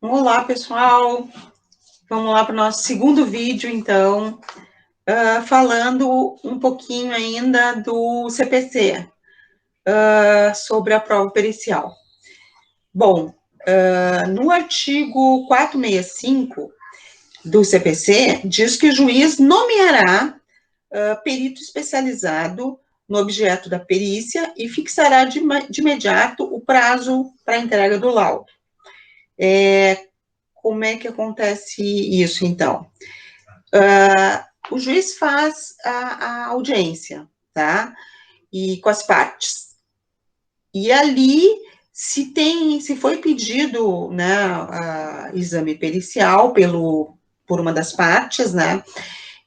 Olá, pessoal. Vamos lá para o nosso segundo vídeo, então, falando um pouquinho ainda do CPC, sobre a prova pericial. Bom, no artigo 465 do CPC, diz que o juiz nomeará perito especializado no objeto da perícia e fixará de imediato o prazo para a entrega do laudo. Como é que acontece isso, então? O juiz faz a audiência, tá? E com as partes. E ali, se foi pedido, né, exame pericial por uma das partes, né?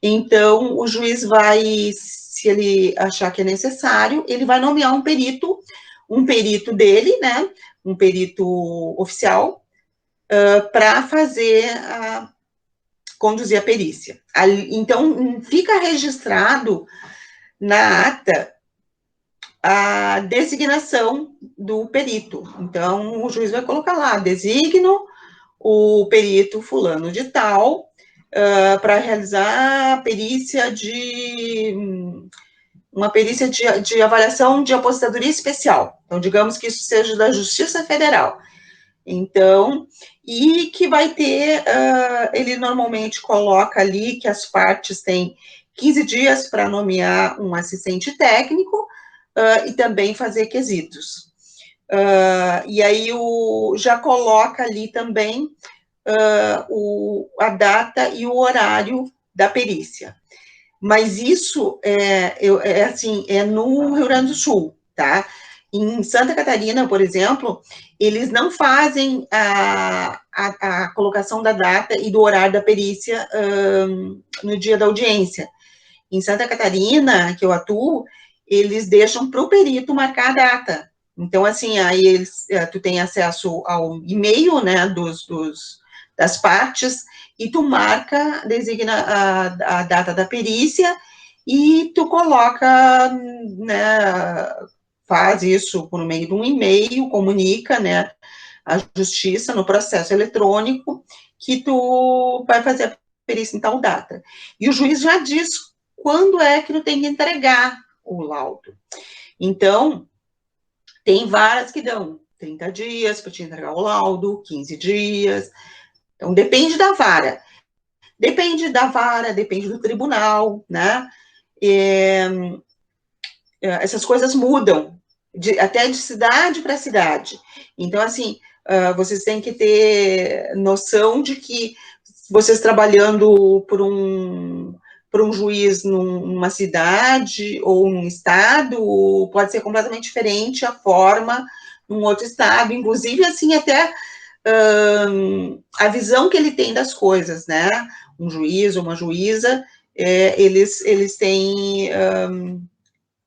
Então, o juiz vai, se ele achar que é necessário, ele vai nomear um perito dele, né? Um perito oficial, para conduzir a perícia. Então, fica registrado na ata a designação do perito. Então, o juiz vai colocar lá, designo o perito fulano de tal, para realizar a perícia uma perícia de avaliação de aposentadoria especial. Então, digamos que isso seja da Justiça Federal. Então, e que vai ter, ele normalmente coloca ali que as partes têm 15 dias para nomear um assistente técnico e também fazer quesitos. E aí já coloca ali também a data e o horário da perícia. Mas isso é no Rio Grande do Sul, tá? Em Santa Catarina, por exemplo, eles não fazem a colocação da data e do horário da perícia no dia da audiência. Em Santa Catarina, que eu atuo, eles deixam para o perito marcar a data. Então, assim, aí tu tem acesso ao e-mail, né, das partes, e tu designa a data da perícia, e tu coloca, né, faz isso por meio de um e-mail, comunica, né, a justiça no processo eletrônico, que tu vai fazer a perícia em tal data. E o juiz já diz quando é que tu tem que entregar o laudo. Então, tem varas que dão 30 dias para te entregar o laudo, 15 dias. Então, depende da vara. Depende do tribunal, né? Essas coisas mudam, até de cidade para cidade. Então, assim, vocês têm que ter noção de que vocês trabalhando por um juiz numa cidade ou num estado, pode ser completamente diferente a forma num outro estado, inclusive, assim, até a visão que ele tem das coisas, né? Um juiz ou uma juíza, eles têm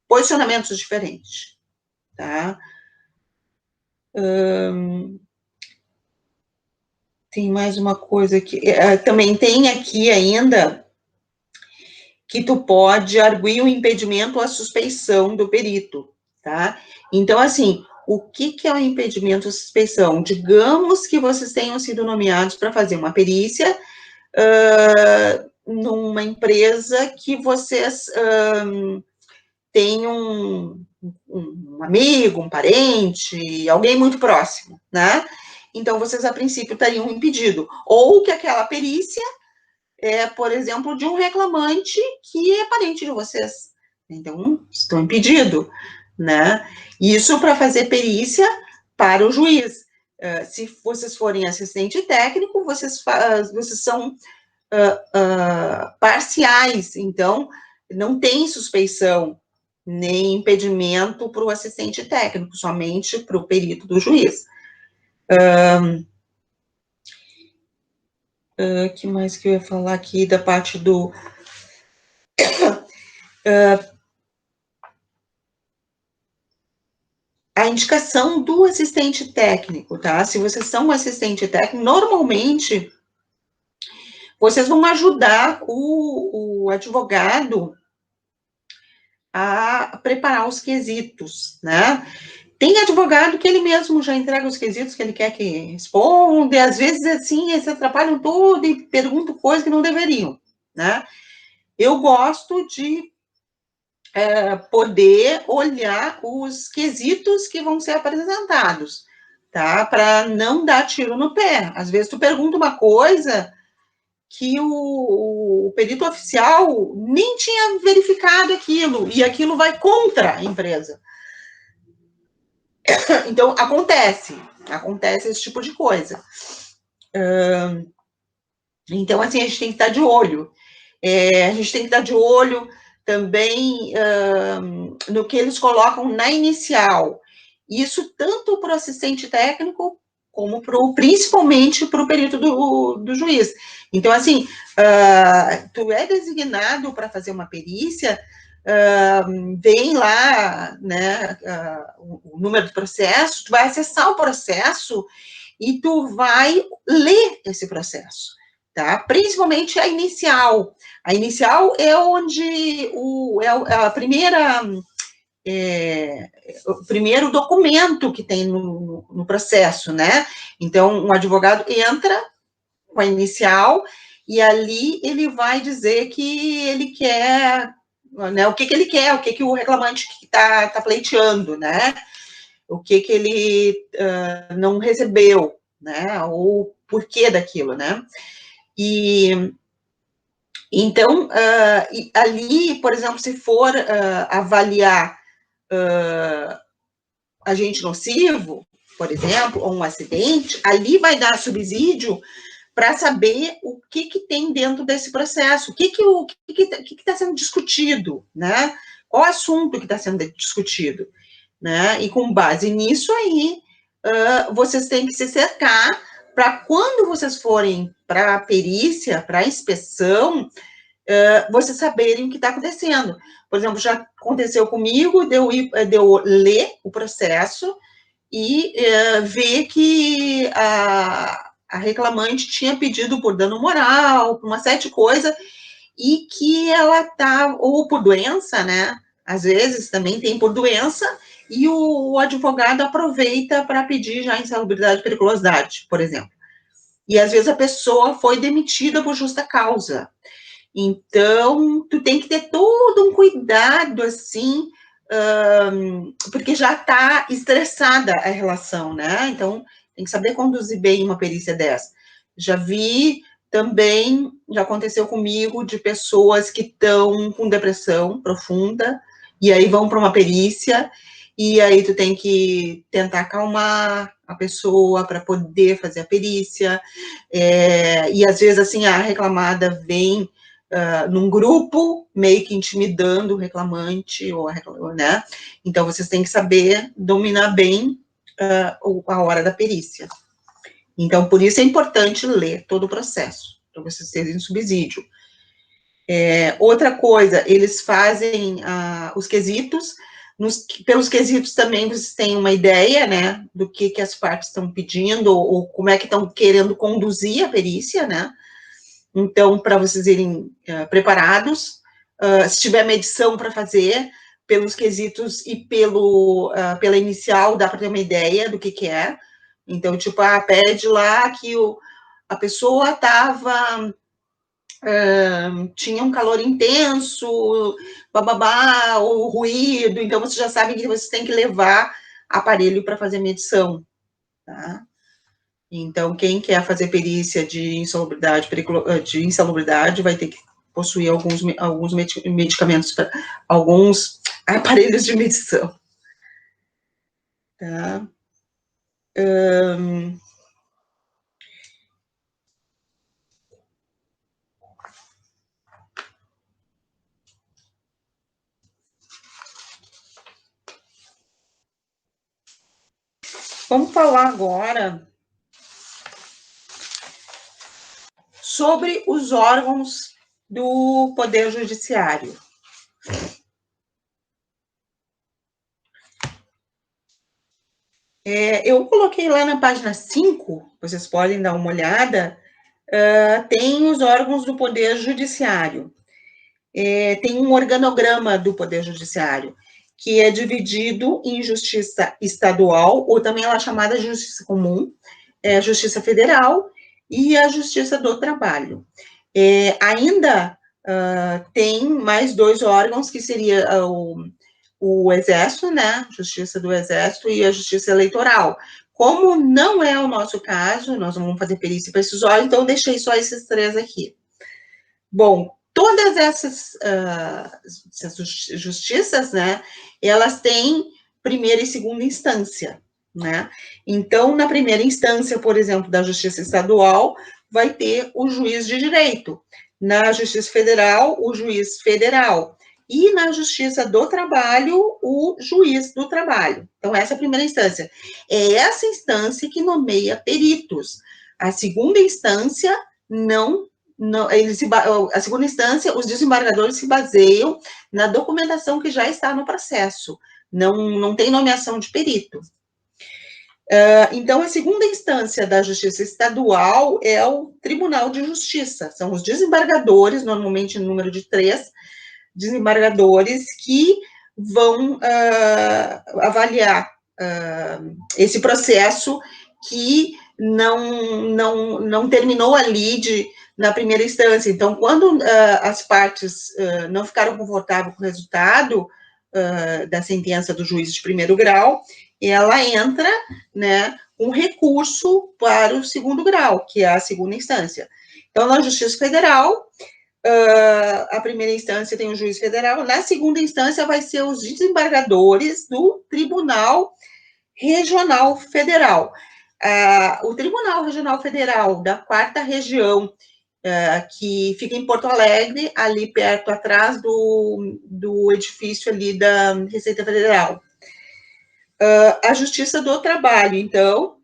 posicionamentos diferentes, tá? Tem mais uma coisa aqui. Também tem aqui ainda que tu pode arguir o impedimento ou a suspeição do perito, tá? Então, assim, o que é o impedimento ou suspeição? Digamos que vocês tenham sido nomeados para fazer uma perícia numa empresa que vocês têm um amigo, um parente, alguém muito próximo, né? Então, vocês, a princípio, estariam impedidos. Ou que aquela perícia por exemplo, de um reclamante que é parente de vocês. Então, estão impedidos, né? Isso para fazer perícia para o juiz. Se vocês forem assistente técnico, vocês são parciais, então não tem suspeição nem impedimento para o assistente técnico, somente para o perito do juiz. Que mais que eu ia falar aqui da parte do... a indicação do assistente técnico, tá? Se vocês são um assistente técnico, normalmente vocês vão ajudar o advogado a preparar os quesitos, né? Tem advogado que ele mesmo já entrega os quesitos que ele quer que responda, e às vezes, assim, eles atrapalham tudo e perguntam coisas que não deveriam, né? Eu gosto de poder olhar os quesitos que vão ser apresentados, tá? Para não dar tiro no pé. Às vezes tu pergunta uma coisa que o perito oficial nem tinha verificado aquilo, e aquilo vai contra a empresa. Então, acontece esse tipo de coisa. Então, assim, a gente tem que estar de olho. A gente tem que estar de olho também no que eles colocam na inicial. Isso tanto para o assistente técnico, como principalmente para o perito do juiz. Então, assim, tu é designado para fazer uma perícia, vem lá, né, o número do processo, tu vai acessar o processo e tu vai ler esse processo, tá? Principalmente a inicial. A inicial é onde a primeira, o primeiro documento que tem no processo, né? Então, um advogado entra com a inicial e ali ele vai dizer que ele quer, né, o que ele quer, o que o reclamante está pleiteando, né? O que ele não recebeu, né? Ou o porquê daquilo, né? E então, ali, por exemplo, se for avaliar agente nocivo, por exemplo, ou um acidente, ali vai dar subsídio para saber o que tem dentro desse processo, o que está sendo discutido, né? Qual assunto que está sendo discutido, né? E com base nisso aí, vocês têm que se cercar para quando vocês forem para a perícia, para a inspeção, vocês saberem o que está acontecendo. Por exemplo, já aconteceu comigo de eu ler o processo e ver que a reclamante tinha pedido por dano moral, por uma série de coisas, e que ela tá, ou por doença, né? Às vezes também tem por doença, e o advogado aproveita para pedir já insalubridade e periculosidade, por exemplo. E às vezes a pessoa foi demitida por justa causa. Então, tu tem que ter todo um cuidado, assim, porque já está estressada a relação, né? Então, tem que saber conduzir bem uma perícia dessa. Já vi também, já aconteceu comigo, de pessoas que estão com depressão profunda, e aí vão para uma perícia, e aí tu tem que tentar acalmar a pessoa para poder fazer a perícia, e às vezes, assim, a reclamada vem num grupo, meio que intimidando o reclamante, né? Então, vocês têm que saber dominar bem a hora da perícia. Então, por isso é importante ler todo o processo, para vocês terem subsídio. Outra coisa, eles fazem os quesitos, pelos quesitos também vocês têm uma ideia, né, do que as partes estão pedindo, ou como é que estão querendo conduzir a perícia, né? Então, para vocês irem preparados, se tiver medição para fazer, pelos quesitos e pela inicial, dá para ter uma ideia do que é. Então, tipo, pede lá que a pessoa tinha um calor intenso, bababá, ou ruído, então vocês já sabem que vocês têm que levar aparelho para fazer medição, tá? Então, quem quer fazer perícia de insalubridade vai ter que possuir alguns medicamentos, alguns aparelhos de medição. Tá? Vamos falar agora sobre os órgãos do Poder Judiciário. Eu coloquei lá na página 5, vocês podem dar uma olhada, tem os órgãos do Poder Judiciário. Tem um organograma do Poder Judiciário. que é dividido em justiça estadual, ou também ela é chamada de justiça comum, a justiça federal e a justiça do trabalho. Ainda tem mais 2 órgãos, que seria o Exército, né, Justiça do Exército e a Justiça Eleitoral. Como não é o nosso caso, nós não vamos fazer perícia para esses órgãos, então eu deixei só esses 3 aqui. Bom, todas essas justiças, né, elas têm primeira e segunda instância, né? Então, na primeira instância, por exemplo, da Justiça Estadual, vai ter o juiz de direito. Na Justiça Federal, o juiz federal. E na Justiça do Trabalho, o juiz do trabalho. Então, essa é a primeira instância. É essa instância que nomeia peritos. A segunda instância não, a segunda instância, os desembargadores se baseiam na documentação que já está no processo. Não tem nomeação de perito. Então, a segunda instância da Justiça Estadual é o Tribunal de Justiça. São os desembargadores, normalmente em número de 3 desembargadores, que vão avaliar esse processo que não terminou ali na primeira instância. Então, quando as partes não ficaram confortáveis com o resultado da sentença do juiz de primeiro grau, ela entra, né, um recurso para o segundo grau, que é a segunda instância. Então, na Justiça Federal, a primeira instância tem o juiz federal, na segunda instância vai ser os desembargadores do Tribunal Regional Federal. O Tribunal Regional Federal da 4ª Região, que fica em Porto Alegre, ali perto, atrás do edifício ali da Receita Federal. A Justiça do Trabalho, então,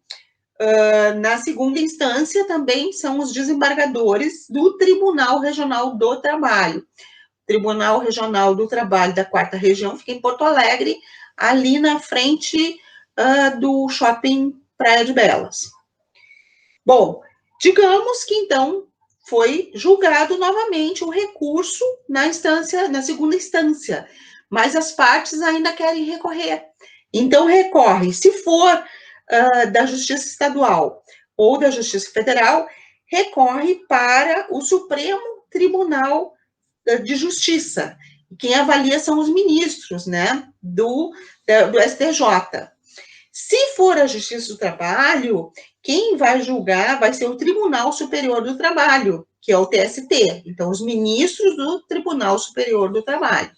na segunda instância também são os desembargadores do Tribunal Regional do Trabalho. O Tribunal Regional do Trabalho da 4ª Região fica em Porto Alegre, ali na frente do Shopping Praia de Belas. Bom, digamos que, então, foi julgado novamente o recurso na segunda instância, mas as partes ainda querem recorrer. Então, recorre. Se for da Justiça Estadual ou da Justiça Federal, recorre para o Supremo Tribunal de Justiça. Quem avalia são os ministros, né, do STJ. Se for a Justiça do Trabalho, quem vai julgar vai ser o Tribunal Superior do Trabalho, que é o TST. Então, os ministros do Tribunal Superior do Trabalho.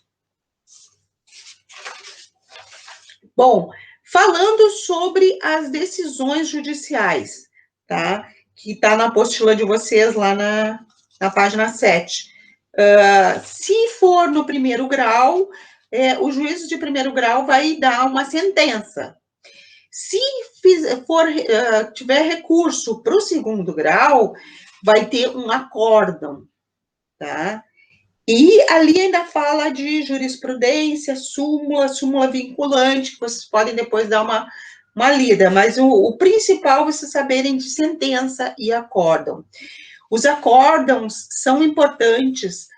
Bom, falando sobre as decisões judiciais, tá? Que está na apostila de vocês lá na página 7. Se for no primeiro grau, o juiz de primeiro grau vai dar uma sentença. Se tiver recurso para o segundo grau, vai ter um acórdão, tá? E ali ainda fala de jurisprudência, súmula vinculante, que vocês podem depois dar uma lida, mas o principal é vocês saberem de sentença e acórdão. Os acórdãos são importantes,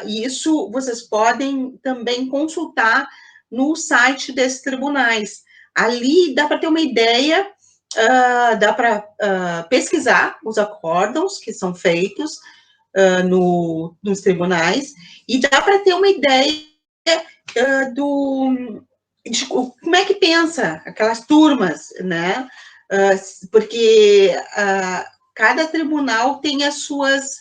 e isso vocês podem também consultar no site desses tribunais. Ali dá para ter uma ideia, dá para pesquisar os acórdãos que são feitos nos tribunais, e dá para ter uma ideia de como é que pensa aquelas turmas, né? Porque cada tribunal tem as suas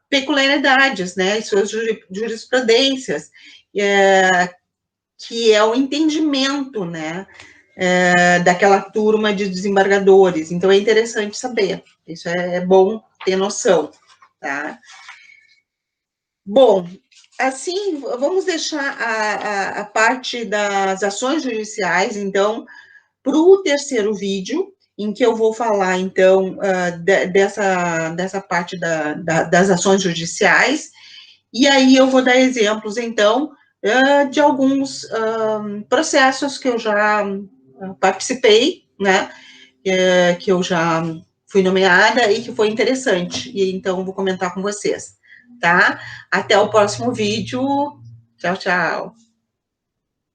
peculiaridades, né? As suas jurisprudências, que é o entendimento, né? Daquela turma de desembargadores. Então, é interessante saber. Isso é bom ter noção, tá? Bom, assim, vamos deixar a parte das ações judiciais, então, para o terceiro vídeo, em que eu vou falar, então, dessa parte das ações judiciais, e aí eu vou dar exemplos, então, de alguns processos que eu já participei, né, que eu já fui nomeada e que foi interessante, e então vou comentar com vocês, tá? Até o próximo vídeo. Tchau, tchau.